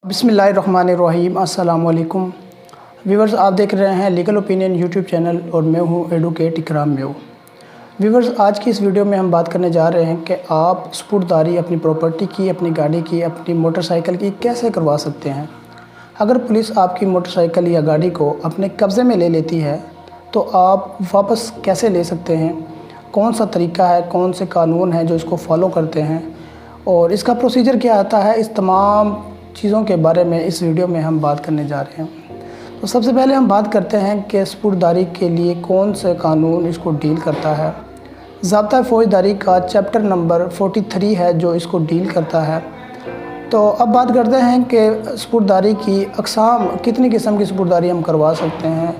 बिस्मिल्लाहिर्रहमानिर्रहीम। अस्सलाम वालेकुम व्यूवर्स, आप देख रहे हैं लीगल ओपिनियन यूट्यूब चैनल और मैं हूं एडवोकेट इकराम मेव। व्यूवर्स, आज की इस वीडियो में हम बात करने जा रहे हैं कि आप सपुर्ददारी अपनी प्रॉपर्टी की, अपनी गाड़ी की, अपनी मोटरसाइकिल की कैसे करवा सकते हैं। अगर पुलिस आपकी मोटरसाइकिल या गाड़ी को अपने कब्ज़े में ले लेती है तो आप वापस कैसे ले सकते हैं, कौन सा तरीका है, कौन से कानून हैं जो इसको फॉलो करते हैं और इसका प्रोसीजर क्या आता है, इस तमाम चीज़ों के बारे में इस वीडियो में हम बात करने जा रहे हैं। तो सबसे पहले हम बात करते हैं कि सपुर्ददारी के लिए कौन से कानून इसको डील करता है। ज़ाब्ता फ़ौजदारी का चैप्टर नंबर 43 है जो इसको डील करता है। तो अब बात करते हैं कि सपुर्ददारी की अक़साम, कितनी किस्म की सपुर्ददारी हम करवा सकते हैं।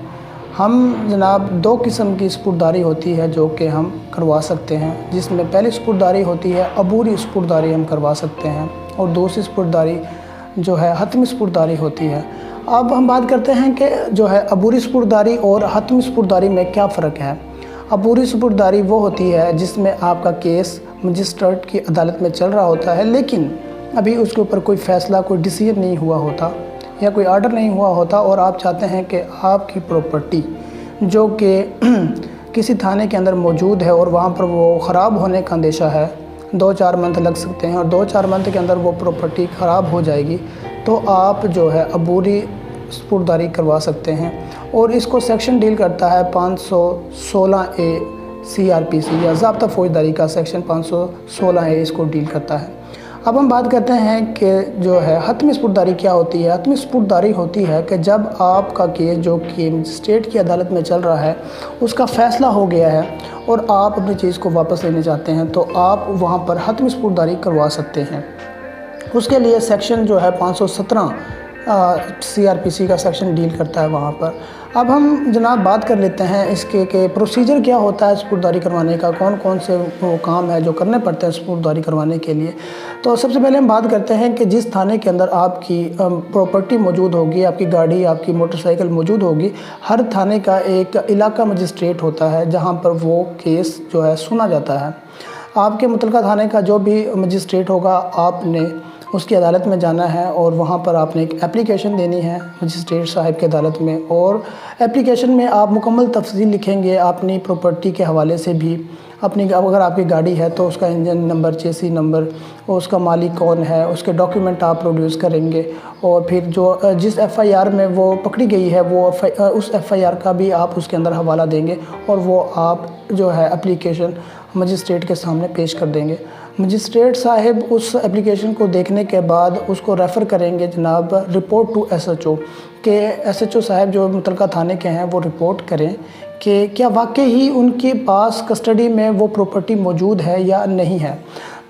हम जनाब 2 किस्म की सपुर्ददारी होती है जो कि हम करवा सकते हैं, जिसमें पहली सपुर्ददारी होती है अबूरी सपुर्ददारी हम करवा सकते हैं और दूसरी सपुर्ददारी जो है हतमी सपुर्ददारी होती है। अब हम बात करते हैं कि जो है अबूरी सपुर्ददारी और हतमी सपुर्ददारी में क्या फ़र्क है। अबूरी सपुर्ददारी वो होती है जिसमें आपका केस मजिस्ट्रेट की अदालत में चल रहा होता है, लेकिन अभी उसके ऊपर कोई फ़ैसला, कोई डिसीजन नहीं हुआ होता या कोई आर्डर नहीं हुआ होता और आप चाहते हैं कि आपकी प्रॉपर्टी जो कि किसी थाने के अंदर मौजूद है और वहाँ पर वो ख़राब होने का अंदेशा है, 2-4 मंथ लग सकते हैं और 2-4 मंथ के अंदर वो प्रॉपर्टी ख़राब हो जाएगी, तो आप जो है अबूरी सपुर्ददारी करवा सकते हैं। और इसको सेक्शन डील करता है 516A CRPC या ज़ाब्ता फ़ौजदारी का सेक्शन 516A इसको डील करता है। अब हम बात करते हैं कि जो है हतमी सपुर्ददारी क्या होती है। हतमी सपुर्ददारी होती है कि जब आपका केस जो कि मजिस्ट्रेट की अदालत में चल रहा है उसका फ़ैसला हो गया है और आप अपनी चीज़ को वापस लेना चाहते हैं तो आप वहाँ पर हतमी सपुर्ददारी करवा सकते हैं। उसके लिए सेक्शन जो है 517 CRPC का सेक्शन डील करता है वहाँ पर। अब हम जनाब बात कर लेते हैं इसके कि प्रोसीजर क्या होता है सपुर्ददारी करवाने का, कौन कौन से वो काम है जो करने पड़ते हैं सपुर्ददारी करवाने के लिए। तो सबसे पहले हम बात करते हैं कि जिस थाने के अंदर आपकी प्रॉपर्टी मौजूद होगी, आपकी गाड़ी, आपकी मोटरसाइकिल मौजूद होगी, हर थाने का एक इलाका मजिस्ट्रेट होता है जहाँ पर वो केस जो है सुना जाता है। आपके मुतलका थाने का जो भी मजिस्ट्रेट होगा, आपने उसकी अदालत में जाना है और वहाँ पर आपने एक एप्लीकेशन देनी है मजिस्ट्रेट साहब की अदालत में और एप्लीकेशन में आप मुकम्मल तफसील लिखेंगे अपनी प्रॉपर्टी के हवाले से भी, अपनी अगर आपकी गाड़ी है तो उसका इंजन नंबर, चेसी नंबर और उसका मालिक कौन है, उसके डॉक्यूमेंट आप प्रोड्यूस करेंगे और फिर जो जिस FIR में वो पकड़ी गई है वो उस FIR का भी आप उसके अंदर हवाला देंगे और वो आप जो है एप्लीकेशन मजिस्ट्रेट के सामने पेश कर देंगे। मजिस्ट्रेट साहब उस एप्लीकेशन को देखने के बाद उसको रेफ़र करेंगे जनाब रिपोर्ट टू SHO कि SHO साहब जो मुतलका थाने के हैं वो रिपोर्ट करें कि क्या वाकई ही उनके पास कस्टडी में वो प्रॉपर्टी मौजूद है या नहीं है।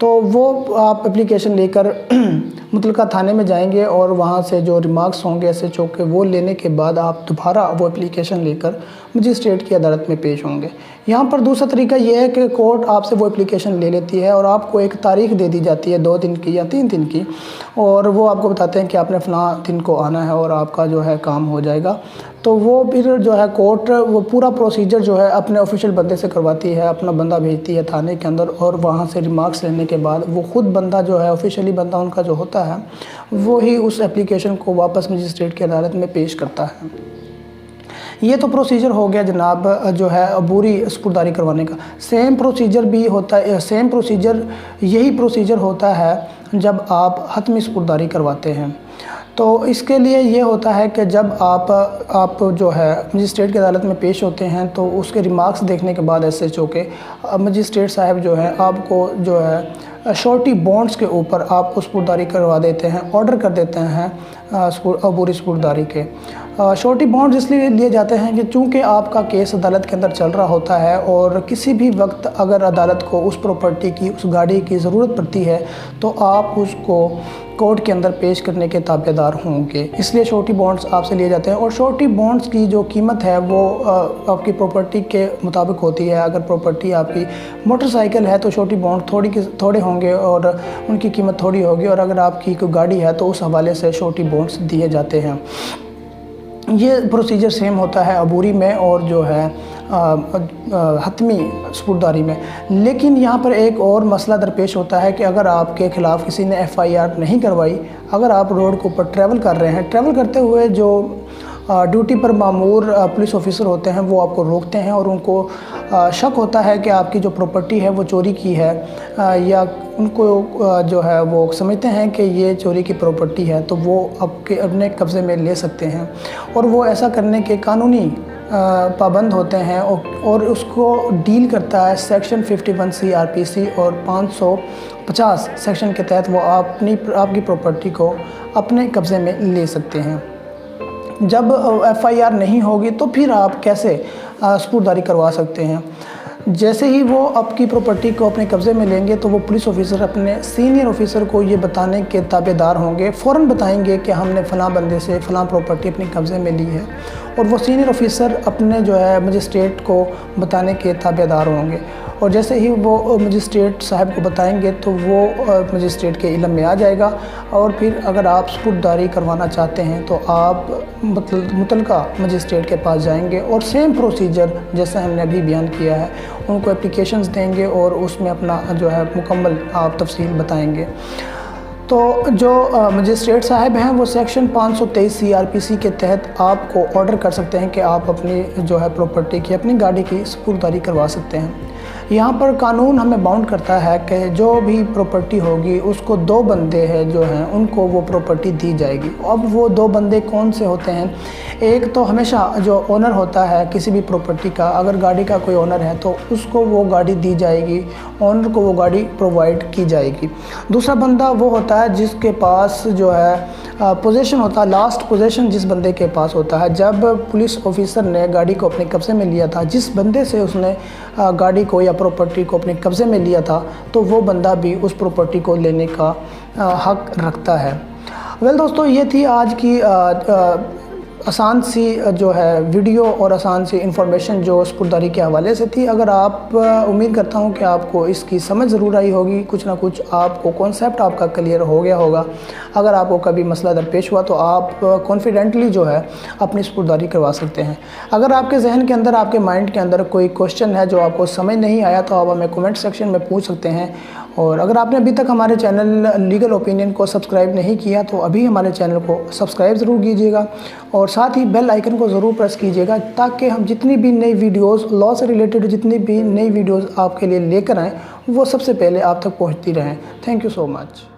तो वो आप एप्लीकेशन लेकर मुतलका थाने में जाएंगे और वहाँ से जो रिमार्क्स होंगे SHO के वो लेने के बाद आप दोबारा वो एप्लीकेशन लेकर मजिस्ट्रेट की अदालत में पेश होंगे। यहाँ पर दूसरा तरीका ये है कि कोर्ट आपसे वो एप्लीकेशन ले लेती है और आपको एक तारीख दे दी जाती है 2 दिन की या 3 दिन की और वो आपको बताते हैं कि आपने फ़लाँ दिन को आना है और आपका जो है काम हो जाएगा। तो वो फिर जो है कोर्ट वो पूरा प्रोसीजर जो है अपने ऑफिशियल बंदे से करवाती है, अपना बंदा भेजती है थाने के अंदर और वहाँ से रिमार्क्स लेने के बाद वो ख़ुद बंदा जो है ऑफिशियली बंदा उनका जो होता है वो ही उस एप्लीकेशन को वापस मजिस्ट्रेट की अदालत में पेश करता है। ये तो प्रोसीजर हो गया जनाब जो है अबूरी सपुर्ददारी करवाने का। सेम प्रोसीजर भी होता है, यही प्रोसीजर होता है जब आप हतमी सपुर्ददारी करवाते हैं। तो इसके लिए ये होता है कि जब आप जो है मजिस्ट्रेट की अदालत में पेश होते हैं तो उसके रिमार्क्स देखने के बाद SHO के मजिस्ट्रेट साहब जो है आपको जो है शॉर्टी बॉन्ड्स के ऊपर आपको सपुर्ददारी करवा देते हैं, ऑर्डर कर देते हैं अबूरी सपुर्ददारी के। शॉर्टी बॉन्ड्स इसलिए लिए जाते हैं कि चूँकि आपका केस अदालत के अंदर चल रहा होता है और किसी भी वक्त अगर अदालत को उस प्रॉपर्टी की, उस गाड़ी की ज़रूरत पड़ती है तो आप उसको कोर्ट के अंदर पेश करने के ताबेदार होंगे, इसलिए शॉर्टी बॉन्ड्स आपसे लिए जाते हैं। और शॉर्टी बॉन्ड्स की जो कीमत है वो आपकी प्रॉपर्टी के मुताबिक होती है। अगर प्रॉपर्टी आपकी मोटरसाइकिल है तो शॉर्टी बॉन्ड थोड़े होंगे और उनकी कीमत थोड़ी होगी और अगर आपकी कोई गाड़ी है तो उस हवाले से शॉर्टी बॉन्ड्स दिए जाते हैं। ये प्रोसीजर सेम होता है अबूरी में और जो है حتمی سپرداری میں۔ لیکن یہاں پر ایک اور مسئلہ درپیش ہوتا ہے کہ اگر آپ کے خلاف کسی نے FIR نہیں کروائی، اگر آپ روڈ کے اوپر ٹریول کر رہے ہیں، ٹریول کرتے ہوئے جو ڈیوٹی پر مامور پولیس آفیسر ہوتے ہیں وہ آپ کو روکتے ہیں اور ان کو شک ہوتا ہے کہ آپ کی جو پراپرٹی ہے وہ چوری کی ہے، یا ان کو جو ہے وہ سمجھتے ہیں کہ یہ چوری کی پراپرٹی ہے، تو وہ اپنے قبضے میں لے سکتے ہیں، اور وہ ایسا کرنے کے قانونی پابند ہوتے ہیں، اور اس کو ڈیل کرتا ہے سیکشن 51 CRPC اور 550 سیکشن کے تحت وہ آپ کی پراپرٹی کو اپنے قبضے میں لے سکتے ہیں۔ جب FIR نہیں ہوگی تو پھر آپ کیسے سپرداری کروا سکتے ہیں؟ جیسے ہی وہ آپ کی پراپرٹی کو اپنے قبضے میں لیں گے تو وہ پولیس آفیسر اپنے سینئر آفیسر کو یہ بتانے کے تابع دار ہوں گے، فوراً بتائیں گے کہ ہم نے فلاں بندے سے فلاں پراپرٹی اپنے قبضے میں لی ہے، اور وہ سینئر آفیسر اپنے جو ہے مجسٹریٹ کو بتانے کے تابع دار ہوں گے، اور جیسے ہی وہ مجسٹریٹ صاحب کو بتائیں گے تو وہ مجسٹریٹ کے علم میں آ جائے گا، اور پھر اگر آپ سپرداری کروانا چاہتے ہیں تو آپ متعلقہ مجسٹریٹ کے پاس جائیں گے اور سیم پروسیجر جیسا ہم نے ابھی بیان کیا ہے ان کو اپلیکیشنز دیں گے اور اس میں اپنا جو ہے مکمل آپ تفصیل بتائیں گے۔ تو جو مجسٹریٹ صاحب ہیں وہ سیکشن 523 CRPC کے تحت آپ کو آرڈر کر سکتے ہیں کہ آپ اپنی جو ہے پراپرٹی کی، اپنی گاڑی کی سپرداری کروا سکتے ہیں۔ یہاں پر قانون ہمیں باؤنڈ کرتا ہے کہ جو بھی پراپرٹی ہوگی اس کو 2 بندے ہیں جو ہیں ان کو وہ پراپرٹی دی جائے گی۔ اب وہ 2 بندے کون سے ہوتے ہیں؟ ایک تو ہمیشہ جو اونر ہوتا ہے کسی بھی پراپرٹی کا، اگر گاڑی کا کوئی اونر ہے تو اس کو وہ گاڑی دی جائے گی، اونر کو وہ گاڑی پرووائڈ کی جائے گی۔ دوسرا بندہ وہ ہوتا ہے جس کے پاس جو ہے پوزیشن ہوتا ہے، لاسٹ پوزیشن جس بندے کے پاس ہوتا ہے۔ جب پولیس آفیسر نے گاڑی کو اپنے قبضے میں لیا تھا، جس بندے سے اس نے گاڑی کو یا پراپرٹی کو اپنے قبضے میں لیا تھا تو وہ بندہ بھی اس پراپرٹی کو لینے کا حق رکھتا ہے۔ دوستو، یہ تھی آج کی آسان سی جو ہے ویڈیو اور آسان سی انفارمیشن جو سپرداری کے حوالے سے تھی۔ اگر آپ امید کرتا ہوں کہ آپ کو اس کی سمجھ ضرور آئی ہوگی، کچھ نہ کچھ آپ کو کانسیپٹ آپ کا کلیئر ہو گیا ہوگا۔ اگر آپ کو کبھی مسئلہ درپیش ہوا تو آپ کانفیڈنٹلی جو ہے اپنی سپرداری کروا سکتے ہیں۔ اگر آپ کے ذہن کے اندر، آپ کے مائنڈ کے اندر کوئی کوشچن ہے جو آپ کو سمجھ نہیں آیا تو آپ ہمیں کومنٹ سیکشن میں پوچھ سکتے ہیں، اور اگر آپ نے ابھی تک ہمارے چینل لیگل اوپینین کو سبسکرائب نہیں کیا تو ابھی ہمارے چینل کو سبسکرائب ضرور کیجیے گا، اور ساتھ ہی بیل آئیکن کو ضرور پریس کیجیے گا تاکہ ہم جتنی بھی نئی ویڈیوز لاء سے ریلیٹڈ جتنی بھی نئی ویڈیوز آپ کے لیے لے کر آئیں وہ سب سے پہلے آپ تک پہنچتی رہیں۔ Thank you so much.